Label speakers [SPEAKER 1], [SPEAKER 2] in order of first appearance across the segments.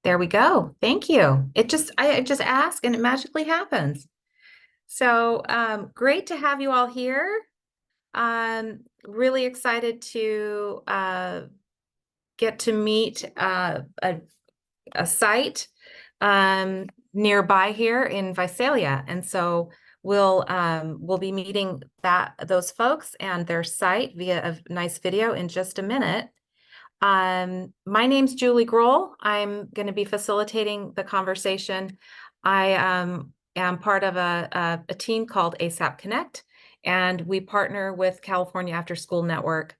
[SPEAKER 1] There we go. Thank you. I just ask and it magically happens. So great to have you all here. Really excited to get to meet a site nearby here in Visalia, and so we'll be meeting those folks and their site via a nice video in just a minute. My name's Julie Groll. I'm going to be facilitating the conversation. I am part of a team called ASAPconnect, and we partner with California After School Network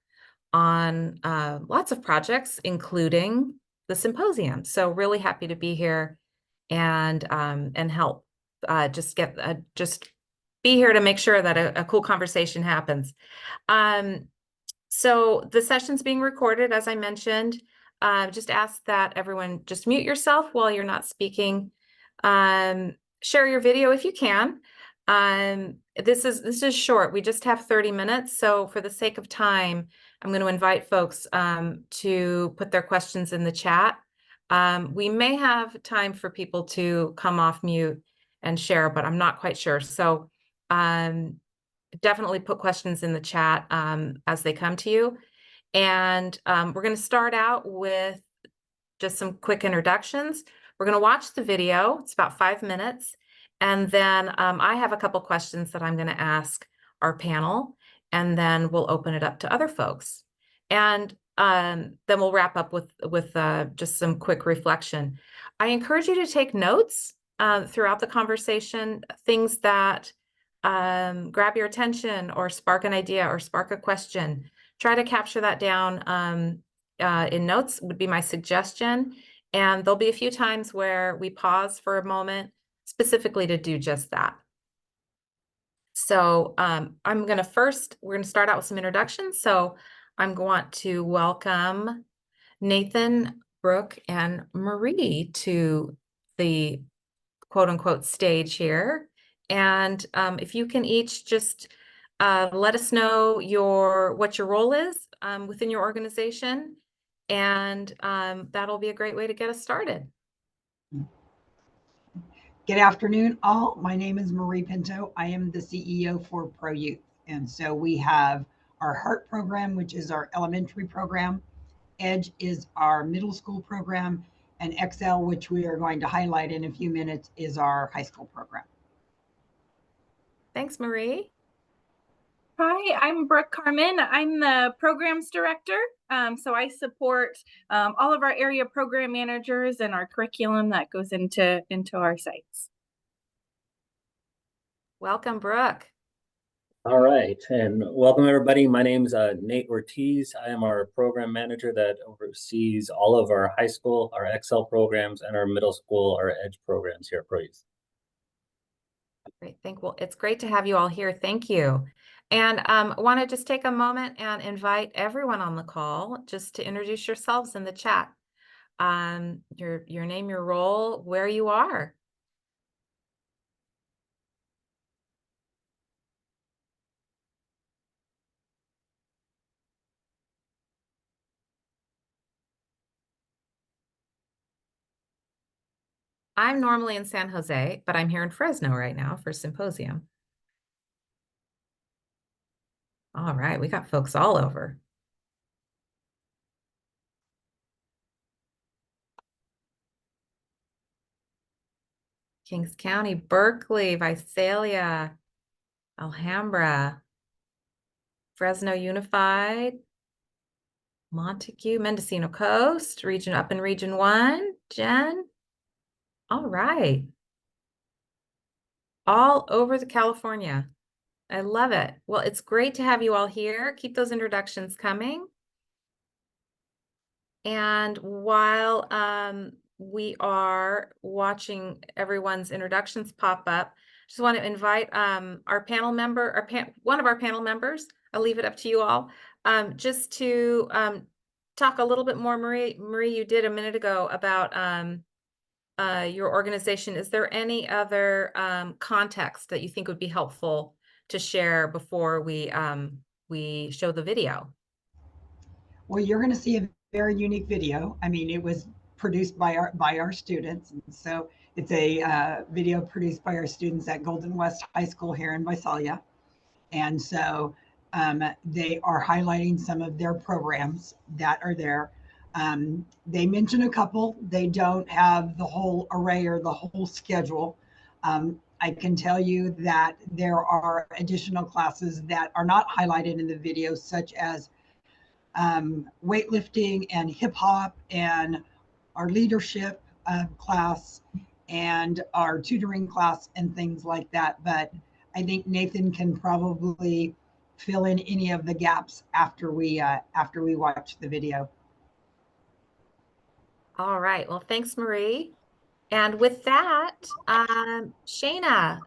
[SPEAKER 1] on lots of projects, including the Symposium. So really happy to be here and help just be here to make sure that a cool conversation happens. So the session's being recorded, as I mentioned. Just ask that everyone just mute yourself while you're not speaking. Share your video if you can. This is short. We just have 30 minutes. So for the sake of time, I'm going to invite folks to put their questions in the chat. We may have time for people to come off mute and share, but I'm not quite sure. So definitely put questions in the chat as they come to you. And we're going to start out with just some quick introductions. We're going to watch the video. It's about 5 minutes. And then I have a couple questions that I'm going to ask our panel, and then we'll open it up to other folks. And then we'll wrap up with just some quick reflection. I encourage you to take notes throughout the conversation, things that grab your attention or spark an idea or spark a question. Try to capture that down in notes would be my suggestion. And there'll be a few times where we pause for a moment specifically to do just that. So we're going to start out with some introductions. So I'm going to welcome Nathan, Brooke, and Marie to the quote unquote stage here. And if you can each just let us know what your role is within your organization, and that'll be a great way to get us started.
[SPEAKER 2] Good afternoon, all. My name is Marie Pinto. I am the CEO for ProYouth. And so we have our HEART program, which is our elementary program. EDGE is our middle school program. And XL, which we are going to highlight in a few minutes, is our high school program.
[SPEAKER 1] Thanks, Marie.
[SPEAKER 3] Hi, I'm Brooke Carmen. I'm the programs director. So I support all of our area program managers and our curriculum that goes into our sites.
[SPEAKER 1] Welcome, Brooke.
[SPEAKER 4] All right, and welcome everybody. My name's Nate Ortiz. I am our program manager that oversees all of our high school, our XL programs, and our middle school, our EDGE programs here at ProYouth.
[SPEAKER 1] Great, it's great to have you all here. Thank you. And I want to just take a moment and invite everyone on the call just to introduce yourselves in the chat. Your name, your role, where you are. I'm normally in San Jose, but I'm here in Fresno right now for Symposium. All right, we got folks all over. Kings County, Berkeley, Visalia, Alhambra, Fresno Unified, Montague, Mendocino Coast, up in Region 1, Jen. All right. All over the California. I love it. Well, it's great to have you all here. Keep those introductions coming. And while we are watching everyone's introductions pop up, just want to invite our panel member, one of our panel members. I'll leave it up to you all, just to talk a little bit more. Marie, you did a minute ago about your organization. Is there any other context that you think would be helpful to share before we show the video?
[SPEAKER 2] Well, you're going to see a very unique video. I mean, it was produced by our students. And so it's a video produced by our students at Golden West High School here in Visalia. And so they are highlighting some of their programs that are there. They mention a couple. They don't have the whole array or the whole schedule. I can tell you that there are additional classes that are not highlighted in the video, such as weightlifting and hip hop and our leadership class and our tutoring class and things like that. But I think Nathan can probably fill in any of the gaps after we watch the video.
[SPEAKER 1] All right. Well, thanks, Marie. And with that, Shayna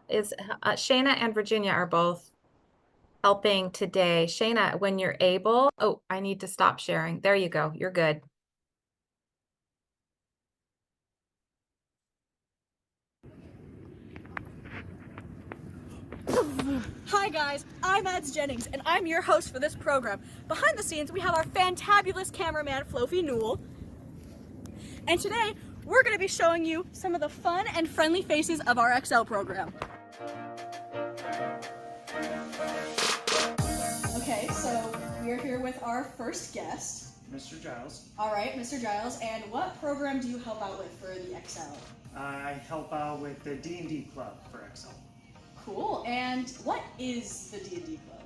[SPEAKER 1] and Virginia are both helping today. Shayna, when you're able, oh, I need to stop sharing. There you go. You're good.
[SPEAKER 5] Hi guys, I'm Mads Jennings and I'm your host for this program. Behind the scenes we have our fantabulous cameraman Flofi Newell. And today we're going to be showing you some of the fun and friendly faces of our XL program. Okay, so we're here with our first guest.
[SPEAKER 6] Mr. Giles.
[SPEAKER 5] All right, Mr. Giles, and what program do you help out with for the XL?
[SPEAKER 6] I help out with the D&D club for XL.
[SPEAKER 5] Cool, and what is the D&D club?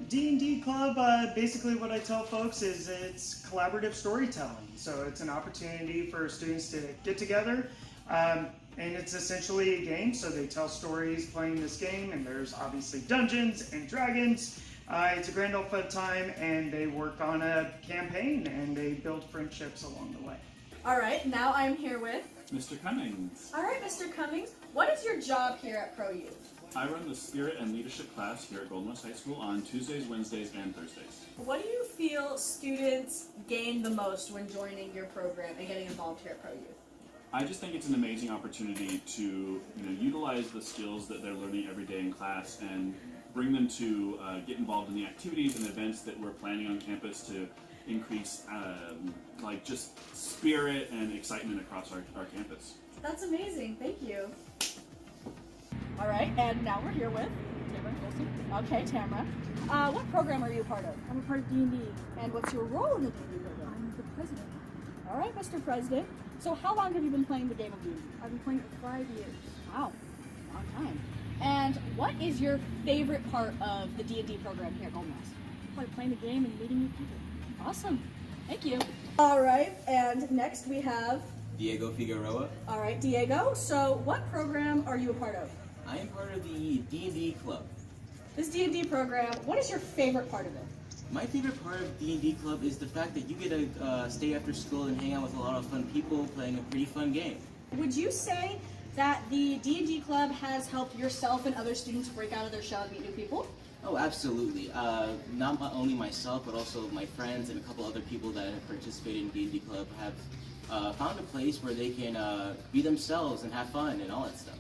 [SPEAKER 6] D&D club, basically what I tell folks is it's collaborative storytelling. So it's an opportunity for students to get together, and it's essentially a game. So they tell stories playing this game, and there's obviously Dungeons and Dragons. It's a grand old fun time, and they work on a campaign, and they build friendships along the way.
[SPEAKER 5] All right, now I'm here with
[SPEAKER 7] Mr. Cummings.
[SPEAKER 5] All right, Mr. Cummings, what is your job here at ProYouth?
[SPEAKER 7] I run the Spirit and Leadership class here at Golden West High School on Tuesdays, Wednesdays, and Thursdays.
[SPEAKER 5] What do you feel students gain the most when joining your program and getting involved here at ProYouth?
[SPEAKER 7] I just think it's an amazing opportunity to utilize the skills that they're learning every day in class and bring them to get involved in the activities and events that we're planning on campus to increase like just spirit and excitement across our campus.
[SPEAKER 5] That's amazing, thank you. All right, and now we're here with Tamara. Okay, Tamara. What program are you a part of?
[SPEAKER 8] I'm a part of D&D.
[SPEAKER 5] And what's your role in the D&D program?
[SPEAKER 8] I'm the president.
[SPEAKER 5] All right, Mr. President. So how long have you been playing the game of D&D?
[SPEAKER 8] I've been playing for 5 years.
[SPEAKER 5] Wow, long time. And what is your favorite part of the D&D program here at Golden West?
[SPEAKER 8] Probably playing the game and meeting new people.
[SPEAKER 5] Awesome, thank you. All right, and next we have
[SPEAKER 9] Diego Figueroa.
[SPEAKER 5] All right, Diego. So what program are you a part of?
[SPEAKER 9] I am part of the D&D club.
[SPEAKER 5] This D&D program, what is your favorite part of it?
[SPEAKER 9] My favorite part of D&D club is the fact that you get to stay after school and hang out with a lot of fun people playing a pretty fun game.
[SPEAKER 5] Would you say that the D&D club has helped yourself and other students break out of their shell and meet new people?
[SPEAKER 9] Oh, absolutely. Not only myself, but also my friends and a couple other people that have participated in D&D club have found a place where they can be themselves and have fun and all that stuff.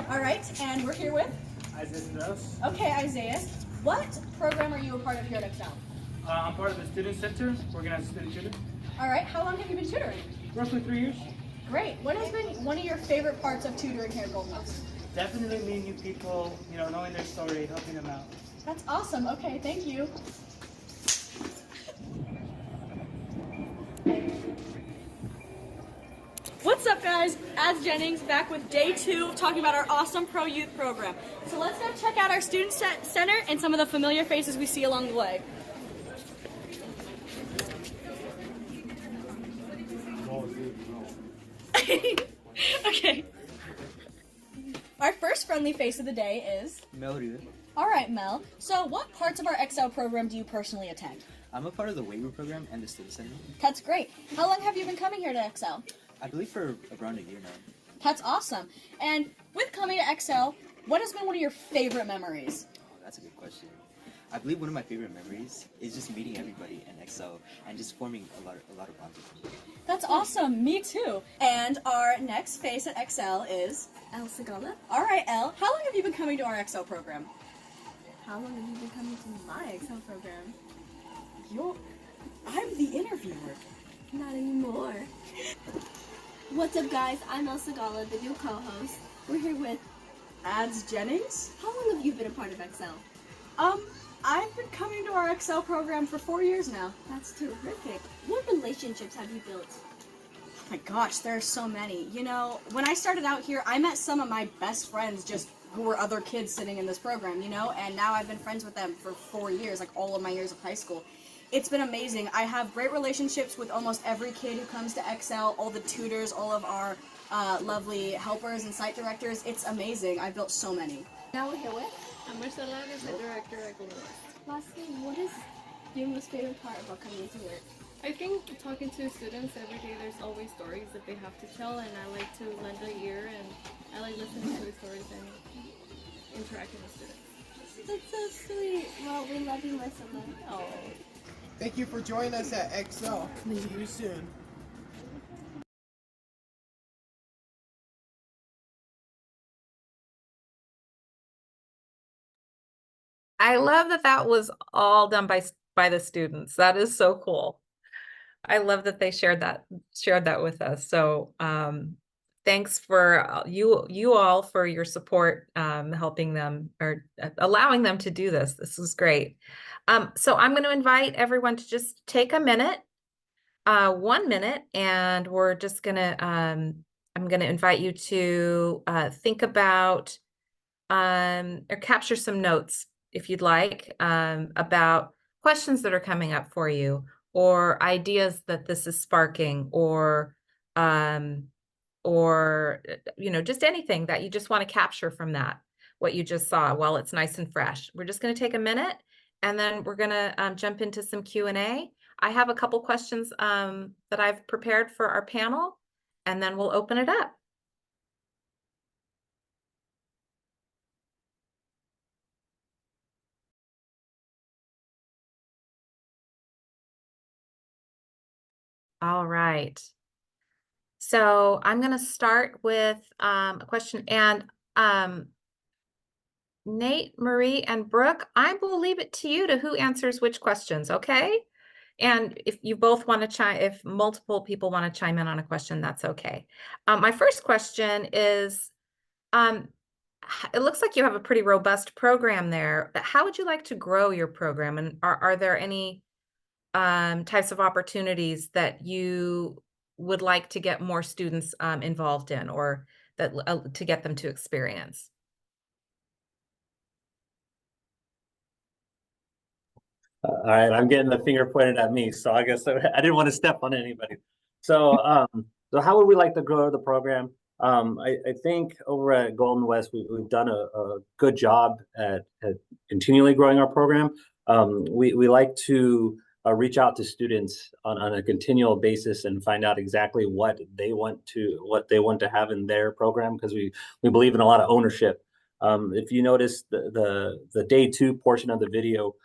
[SPEAKER 5] All right, and we're here with?
[SPEAKER 10] Isaiah.
[SPEAKER 5] Okay, Isaiah. What program are you a part of here at Excel?
[SPEAKER 10] I'm part of the Student Center, working as a student tutor.
[SPEAKER 5] All right, how long have you been tutoring?
[SPEAKER 10] Roughly 3 years.
[SPEAKER 5] Great. What has been one of your favorite parts of tutoring here at Golden West?
[SPEAKER 10] Definitely meeting new people, knowing their story, helping them out.
[SPEAKER 5] That's awesome. Okay, thank you. What's up, guys? As Jennings, back with day 2 of talking about our awesome ProYouth program. So let's go check out our student center and some of the familiar faces we see along the way. Okay. Our first friendly face of the day is
[SPEAKER 11] Mel.
[SPEAKER 5] All right, Mel. So what parts of our XL program do you personally attend?
[SPEAKER 11] I'm a part of the weight room program and the student center.
[SPEAKER 5] That's great. How long have you been coming here to XL?
[SPEAKER 11] I believe for around a year now.
[SPEAKER 5] That's awesome. And with coming to XL, what has been one of your favorite memories?
[SPEAKER 11] Oh, that's a good question. I believe one of my favorite memories is just meeting everybody in XL and just forming a lot of bonds with them.
[SPEAKER 5] That's awesome. Me too. And our next face at XL is
[SPEAKER 8] El Segala.
[SPEAKER 5] All right, Elle. How long have you been coming to our XL program?
[SPEAKER 8] How long have you been coming to my Excel program?
[SPEAKER 5] I'm the interviewer.
[SPEAKER 8] Not anymore. What's up, guys? I'm Elsa Gala, the new co-host. We're here with
[SPEAKER 5] Ads Jennings.
[SPEAKER 8] How long have you been a part of Excel?
[SPEAKER 5] I've been coming to our Excel program for 4 years now.
[SPEAKER 8] That's terrific. What relationships have you built?
[SPEAKER 5] Oh my gosh, there are so many. You know, when I started out here, I met some of my best friends just who were other kids sitting in this program, you know, and now I've been friends with them for 4 years, like all of my years of high school. It's been amazing. I have great relationships with almost every kid who comes to Excel, all the tutors, all of our lovely helpers and site directors. It's amazing. I've built so many.
[SPEAKER 8] Now we're here with?
[SPEAKER 12] I'm Marcela, the director at Groll.
[SPEAKER 8] Lastly, what is your most favorite part about coming to work?
[SPEAKER 12] I think talking to students every day, there's always stories that they have to tell, and I like to lend an ear, and I like listening to the stories and interacting with students.
[SPEAKER 8] That's so sweet. Well, we love you, Marcela.
[SPEAKER 12] Oh.
[SPEAKER 13] Thank you for joining us at Excel. See you soon.
[SPEAKER 1] I love that that was all done by the students. That is so cool. I love that they shared that with us. So thanks for you all for your support, helping them or allowing them to do this. This is great. So I'm going to invite everyone to just take a minute, 1 minute, and we're just going to I'm going to invite you to think about or capture some notes if you'd like, about questions that are coming up for you, or ideas that this is sparking, or you know, just anything that you just want to capture from that, what you just saw while it's nice and fresh. We're just going to take a minute, and then we're going to jump into some Q&A. I have a couple questions that I've prepared for our panel, and then we'll open it up. All right. So I'm going to start with a question, and Nate, Marie, and Brooke, I will leave it to you to who answers which questions, okay? And if you both want to if multiple people want to chime in on a question, that's okay. My first question is, it looks like you have a pretty robust program there. How would you like to grow your program? And are there any types of opportunities that you would like to get more students involved in, or that to get them to experience?
[SPEAKER 4] All right, I'm getting the finger pointed at me, so I guess I didn't want to step on anybody. So, so how would we like to grow the program? I think over at Golden West, we've done a good job at continually growing our program. We like to reach out to students on a continual basis and find out exactly what they want to have in their program, because we believe in a lot of ownership. If you notice the day 2 portion of the video,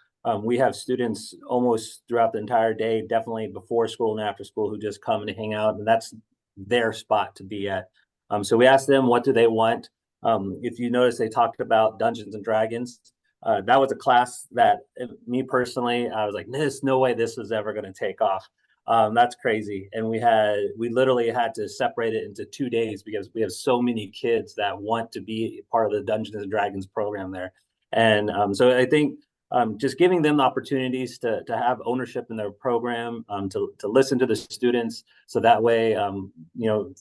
[SPEAKER 4] we have students almost throughout the entire day, definitely before school and after school, who just come and hang out, and that's their spot to be at. So we asked them, what do they want? If you notice, they talked about Dungeons and Dragons. That was a class that me personally, I was like, there's no way this is ever going to take off. That's crazy. And we literally had to separate it into 2 days because we have so many kids that want to be part of the Dungeons and Dragons program there. And so I think just giving them the opportunities to have ownership in their program, to listen to the students, so that way, you know,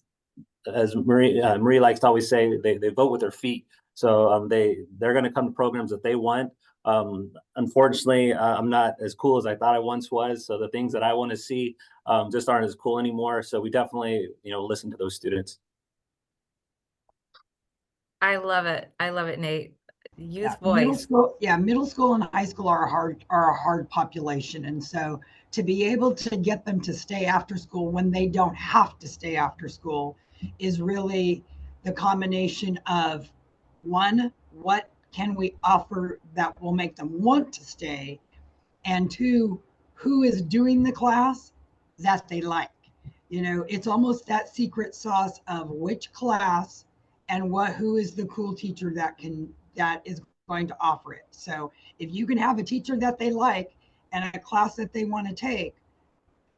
[SPEAKER 4] as Marie likes to always say, they vote with their feet. So they're going to come to programs that they want. Unfortunately, I'm not as cool as I thought I once was. So the things that I want to see just aren't as cool anymore. So we definitely, you know, listen to those students.
[SPEAKER 1] I love it. I love it, Nate. Youth voice.
[SPEAKER 2] Middle school and high school are a hard population, and so to be able to get them to stay after school when they don't have to stay after school is really the combination of, one, what can we offer that will make them want to stay, and two, who is doing the class that they like. You know, it's almost that secret sauce of which class and who is the cool teacher that is going to offer it. So if you can have a teacher that they like and a class that they want to take,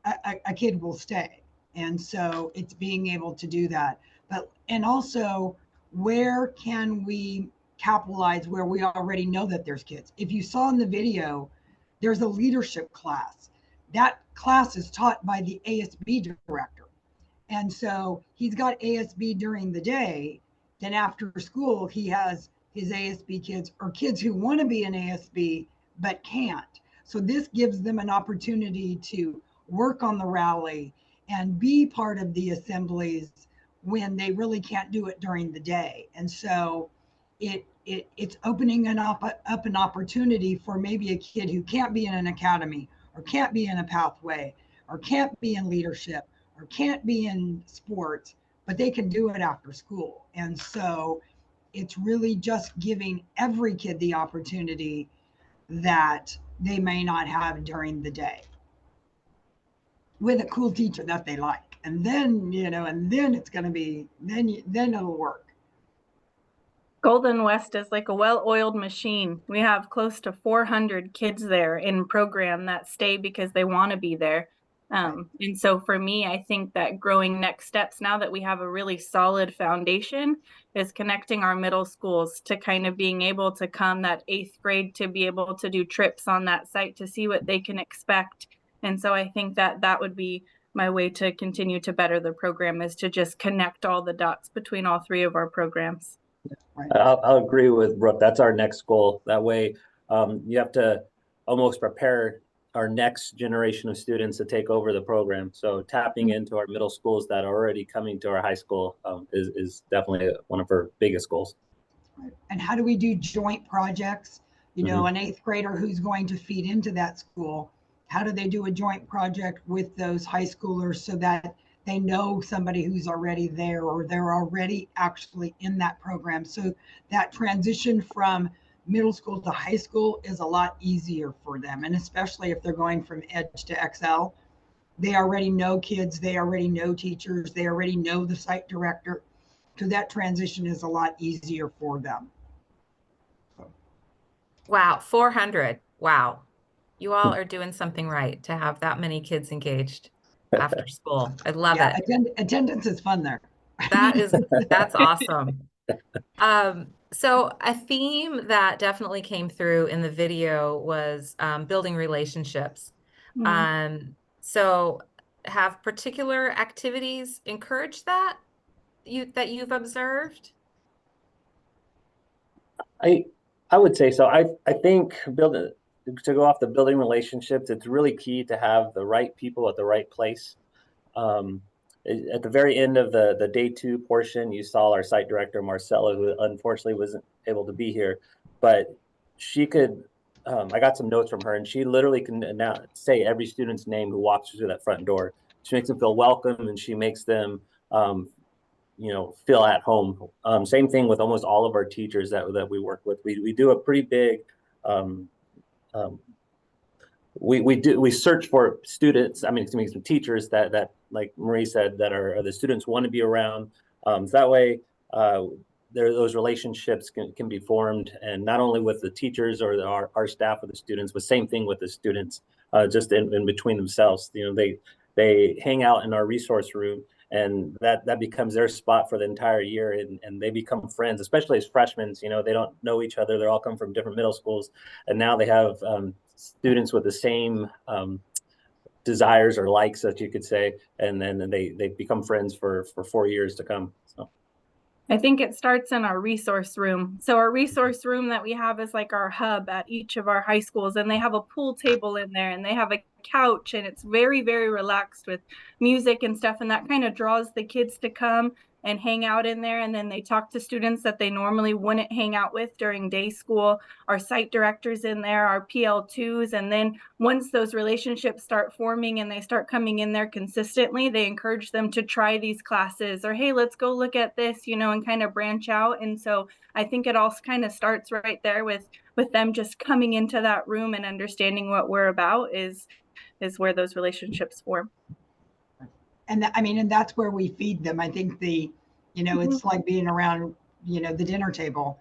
[SPEAKER 2] a kid will stay. And so it's being able to do that. But, and also, where can we capitalize where we already know that there's kids? If you saw in the video, there's a leadership class. That class is taught by the ASB director. And so he's got ASB during the day. Then after school, he has his ASB kids or kids who want to be an ASB but can't. So this gives them an opportunity to work on the rally and be part of the assemblies when they really can't do it during the day. And so it's opening up an opportunity for maybe a kid who can't be in an academy or can't be in a pathway or can't be in leadership or can't be in sports, but they can do it after school. And so it's really just giving every kid the opportunity that they may not have during the day with a cool teacher that they like. And then, and then it's going to be, then it'll work.
[SPEAKER 3] Golden West is like a well-oiled machine. We have close to 400 kids there in program that stay because they want to be there. And so for me, I think that growing next steps, now that we have a really solid foundation, is connecting our middle schools to kind of being able to come that 8th grade to be able to do trips on that site to see what they can expect. And so I think that that would be my way to continue to better the program, is to just connect all the dots between all 3 of our programs.
[SPEAKER 4] I'll agree with Brooke. That's our next goal. That way, you have to almost prepare our next generation of students to take over the program. So tapping into our middle schools that are already coming to our high school is definitely one of our biggest goals.
[SPEAKER 2] And how do we do joint projects? An 8th grader who's going to feed into that school, how do they do a joint project with those high schoolers so that they know somebody who's already there or they're already actually in that program? So that transition from middle school to high school is a lot easier for them. And especially if they're going from Edge to XL, they already know kids, they already know teachers, they already know the site director. So that transition is a lot easier for them.
[SPEAKER 1] Wow, 400. Wow. You all are doing something right to have that many kids engaged after school. I love it.
[SPEAKER 2] Attendance is fun there.
[SPEAKER 1] That's awesome. So a theme that definitely came through in the video was building relationships. So have particular activities encouraged that you've observed?
[SPEAKER 4] I would say so. I think to go off the building relationships, it's really key to have the right people at the right place. At the very end of the day 2 portion, you saw our site director, Marcella, who unfortunately wasn't able to be here, but she could, I got some notes from her, and she literally can now say every student's name who walks through that front door. She makes them feel welcome, and she makes them, feel at home. Same thing with almost all of our teachers that we work with. We do a pretty big, we search for students, some teachers that like Marie said, that are the students want to be around. So that way those relationships can be formed, and not only with the teachers or our staff with the students, but same thing with the students, just in between themselves. They hang out in our resource room, and that becomes their spot for the entire year, and they become friends, especially as freshmen. They don't know each other. They're all come from different middle schools, and now they have students with the same desires or likes, that you could say, and then they become friends for 4 years to come. So
[SPEAKER 3] I think it starts in our resource room. So our resource room that we have is like our hub at each of our high schools, and they have a pool table in there, and they have a couch, and it's very, very relaxed with music and stuff, and that kind of draws the kids to come and hang out in there. And then they talk to students that they normally wouldn't hang out with during day school. Our site directors in there, our PL2s. And then once those relationships start forming and they start coming in there consistently, they encourage them to try these classes, or, hey, let's go look at this, and kind of branch out. And so I think it all kind of starts right there with them just coming into that room and understanding what we're about is where those relationships form.
[SPEAKER 2] And and that's where we feed them. I think it's like being around, the dinner table.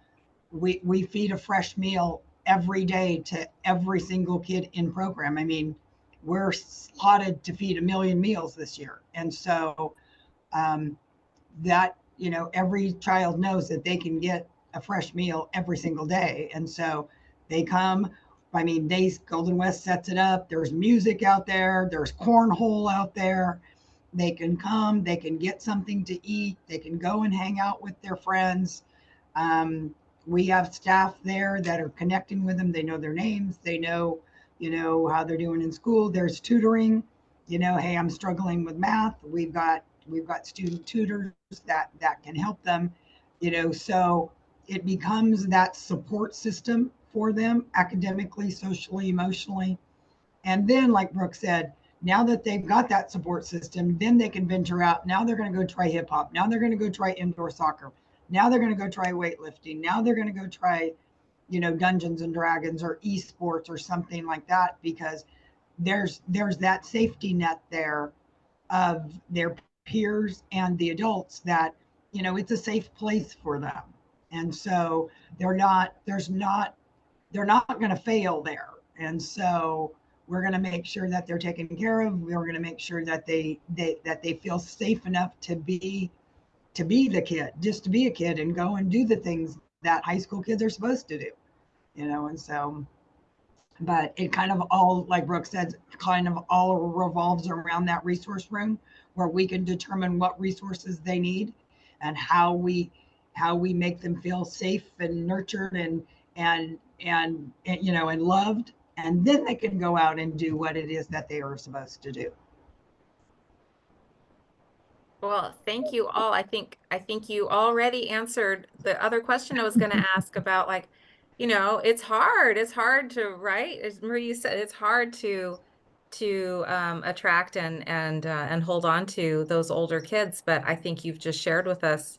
[SPEAKER 2] We feed a fresh meal every day to every single kid in program. we're slotted to feed 1 million meals this year. And so that, you know, every child knows that they can get a fresh meal every single day. And so they come, I mean, Golden West sets it up. There's music out there. There's cornhole out there. They can come, they can get something to eat. They can go and hang out with their friends. We have staff there that are connecting with them. They know their names. They know, you know, how they're doing in school. There's tutoring, you know, hey, I'm struggling with math. We've got student tutors that can help them, you know, so it becomes that support system for them academically, socially, emotionally. And then, like Brooke said, now that they've got that support system, then they can venture out. Now they're going to go try hip hop. Now they're going to go try indoor soccer. Now they're going to go try weightlifting. Now they're going to go try, you know, Dungeons and Dragons or esports or something like that, because there's that safety net there of their peers and the adults that, you know, it's a safe place for them. And so they're not going to fail there. And so we're going to make sure that they're taken care of. We're going to make sure that they feel safe enough to be the kid, just to be a kid and go and do the things that high school kids are supposed to do, you know. And so, but it kind of all, like Brooke said, kind of all revolves around that resource room where we can determine what resources they need and how we make them feel safe and nurtured and you know, and loved. And then they can go out and do what it is that they are supposed to do.
[SPEAKER 1] Well, thank you all. I think you already answered the other question I was going to ask about, like, you know, it's hard to, right? As Marie said, it's hard to attract and hold on to those older kids. But I think you've just shared with us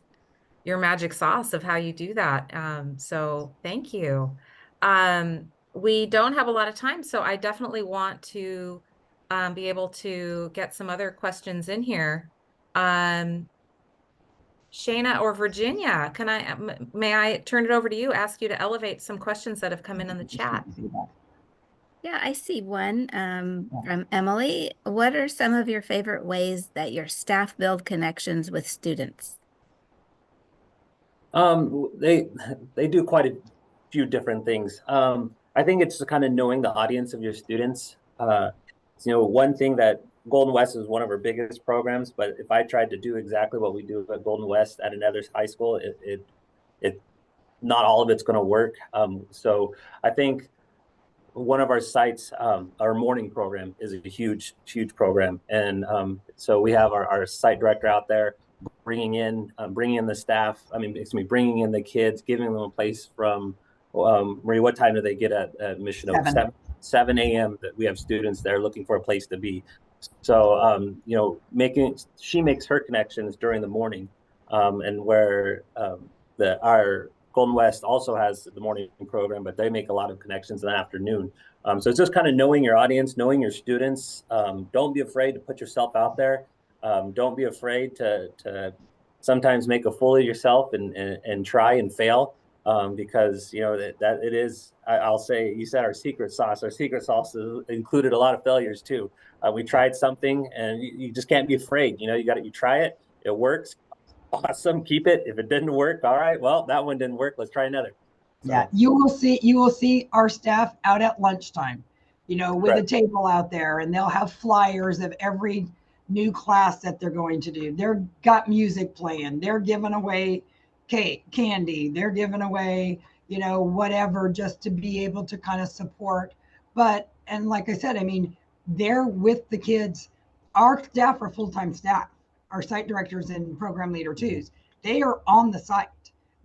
[SPEAKER 1] your magic sauce of how you do that. So thank you. We don't have a lot of time, so I definitely want to be able to get some other questions in here. Shayna or Virginia, may I turn it over to you, ask you to elevate some questions that have come in the chat?
[SPEAKER 14] Yeah, I see one from Emily. What are some of your favorite ways that your staff build connections with students?
[SPEAKER 4] They do quite a few different things. I think it's kind of knowing the audience of your students. You know, one thing that Golden West is one of our biggest programs, but if I tried to do exactly what we do at Golden West at another high school, it not all of it's going to work. So I think one of our sites, our morning program is a huge program. And so we have our site director out there bringing in the staff. Bringing in the kids, giving them a place from, Marie, what time do they get at Mission Oak? 7 a.m. that we have students there looking for a place to be. So, you know, she makes her connections during the morning, and where our Golden West also has the morning program, but they make a lot of connections in the afternoon. So it's just kind of knowing your audience, knowing your students. Don't be afraid to put yourself out there. Don't be afraid to sometimes make a fool of yourself and try and fail, because, you know, that it is, I'll say, you said our secret sauce. Our secret sauce included a lot of failures too. We tried something and you just can't be afraid. You know, you try it, it works. Awesome. Keep it. If it didn't work, all right, well, that one didn't work. Let's try another. So.
[SPEAKER 2] Yeah, you will see our staff out at lunchtime, you know, with a table out there, and they'll have flyers of every new class that they're going to do. They're got music playing. They're giving away cake, candy. They're giving away, you know, whatever, just to be able to kind of support. But, and like I said, I mean, they're with the kids. Our staff are full-time staff. Our site directors and program leader twos, they are on the site.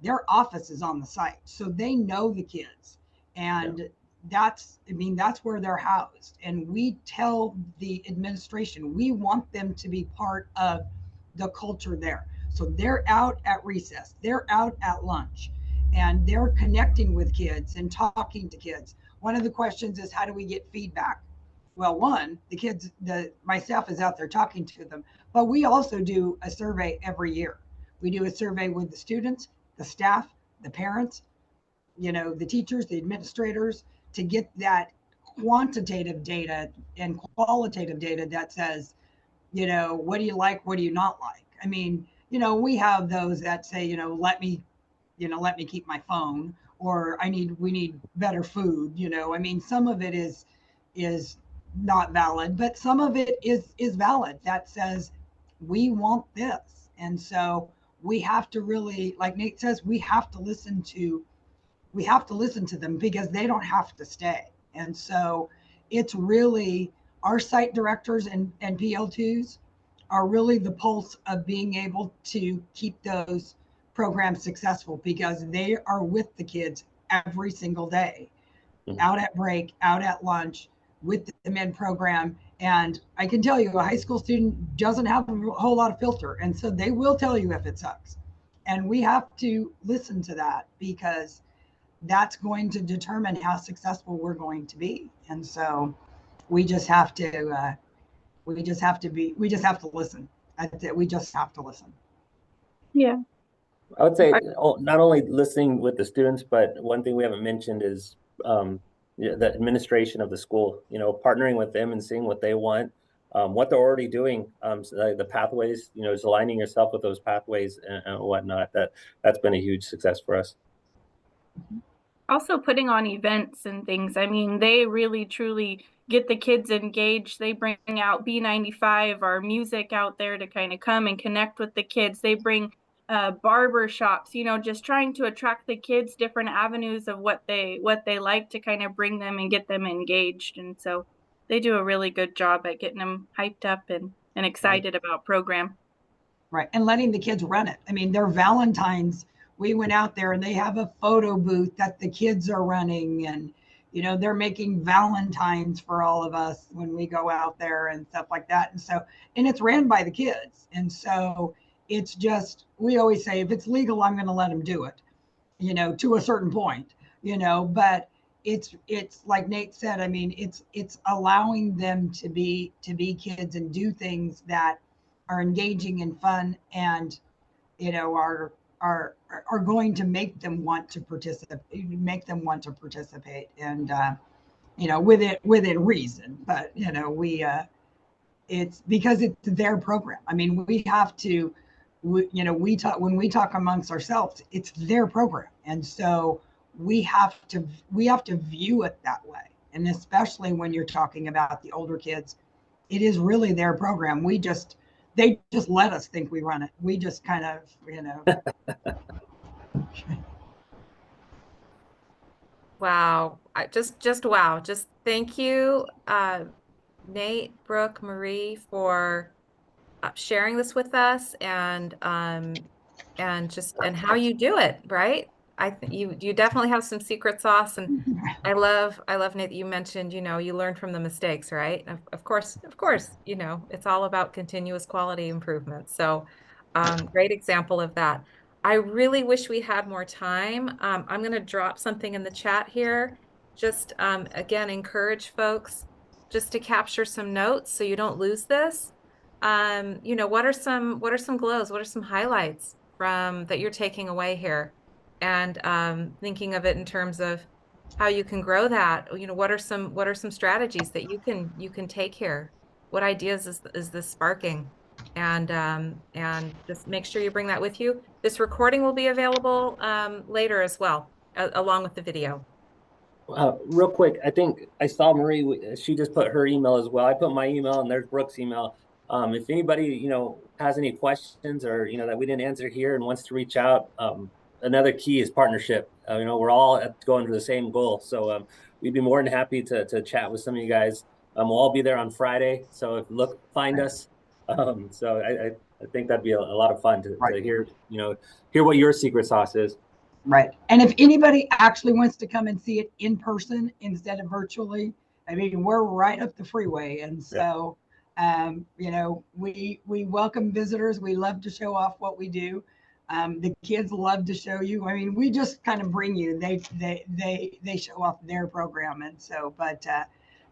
[SPEAKER 2] Their office is on the site, so they know the kids, and that's where they're housed. And we tell the administration we want them to be part of the culture there. So they're out at recess, they're out at lunch, and they're connecting with kids and talking to kids. One of the questions is, how do we get feedback? Well, one, my staff is out there talking to them, but we also do a survey every year. We do a survey with the students, the staff, the parents, you know, the teachers, the administrators, to get that quantitative data and qualitative data that says, you know, what do you like, what do you not like? I mean, you know, we have those that say, you know, let me keep my phone, or we need better food. You know, I mean, some of it is not valid, but some of it is valid that says we want this. And so we have to really, like Nate says, we have to listen to them, because they don't have to stay. And so it's really our site directors and PL2s are really the pulse of being able to keep those programs successful, because they are with the kids every single day, out at break, out at lunch, with them in program. And I can tell you, a high school student doesn't have a whole lot of filter. And so they will tell you if it sucks. And we have to listen to that, because that's going to determine how successful we're going to be. And so we just have to listen. That's it. We just have to listen.
[SPEAKER 3] Yeah.
[SPEAKER 4] I would say not only listening with the students, but one thing we haven't mentioned is the administration of the school, you know, partnering with them and seeing what they want, what they're already doing, so the pathways, you know, just aligning yourself with those pathways and whatnot. That's been a huge success for us.
[SPEAKER 3] Also putting on events and things. I mean, they really truly get the kids engaged. They bring out B95, our music out there to kind of come and connect with the kids. They bring barber shops, you know, just trying to attract the kids, different avenues of what they like to kind of bring them and get them engaged. And so they do a really good job at getting them hyped up and excited about program.
[SPEAKER 2] Right. And letting the kids run it. I mean, their Valentine's, we went out there and they have a photo booth that the kids are running, and, you know, they're making Valentines for all of us when we go out there and stuff like that. And so, and it's ran by the kids. And so it's just, we always say, if it's legal, I'm going to let them do it, you know, to a certain point, you know, but it's like Nate said, I mean, it's allowing them to be kids and do things that are engaging and fun, and, you know, are going to make them want to participate, and you know, within reason. But, you know, it's because it's their program. I mean, we have to, you know, when we talk amongst ourselves, it's their program, and so we have to view it that way. And especially when you're talking about the older kids, it is really their program. They just let us think we run it. We just kind of, you know.
[SPEAKER 1] Wow. Just wow. Just thank you, Nate, Brooke, Marie, for sharing this with us, and how you do it, right? I think you definitely have some secret sauce, and I love Nate, that you mentioned, you know, you learn from the mistakes, right? Of course, you know, it's all about continuous quality improvement. So great example of that. I really wish we had more time. I'm going to drop something in the chat here. Just again, encourage folks just to capture some notes so you don't lose this. You know, what are some glows? What are some highlights from that you're taking away here? And thinking of it in terms of how you can grow that. You know, what are some strategies that you can take here? What ideas is this sparking? And just make sure you bring that with you. This recording will be available later as well, along with the video.
[SPEAKER 4] Real quick, I think I saw Marie, she just put her email as well. I put my email, and there's Brooke's email. If anybody, you know, has any questions, or, you know, that we didn't answer here and wants to reach out, another key is partnership. You know, we're all going for the same goal. So we'd be more than happy to chat with some of you guys. We'll all be there on Friday. So find us. So I think that'd be a lot of fun to hear, you know, hear what your secret sauce is.
[SPEAKER 2] Right. And if anybody actually wants to come and see it in person instead of virtually, I mean, we're right up the freeway. And so, you know, we welcome visitors. We love to show off what we do. The kids love to show you. I mean, we just kind of bring you, they show off their program. And so, but,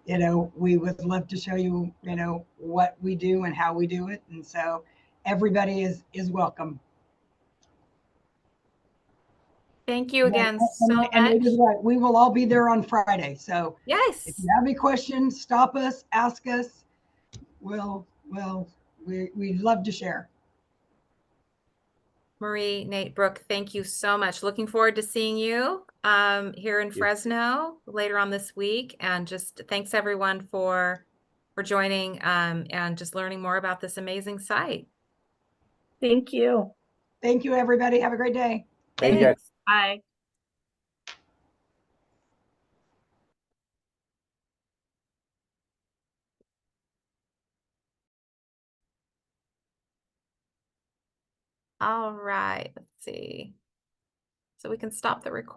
[SPEAKER 2] you know, we would love to show you, you know, what we do and how we do it. And so everybody is welcome.
[SPEAKER 1] Thank you again so
[SPEAKER 2] And
[SPEAKER 1] much.
[SPEAKER 2] it is right. We will all be there on Friday. So
[SPEAKER 1] Yes.
[SPEAKER 2] if you have any questions, stop us, ask us. We'd love to share.
[SPEAKER 1] Marie, Nate, Brooke, thank you so much. Looking forward to seeing you here in Fresno later on this week. And just thanks everyone for joining and just learning more about this amazing site.
[SPEAKER 3] Thank you.
[SPEAKER 2] Thank you, everybody. Have a great day.
[SPEAKER 4] Thank you, guys.
[SPEAKER 3] Bye.
[SPEAKER 1] All right, let's see. So we can stop the recording.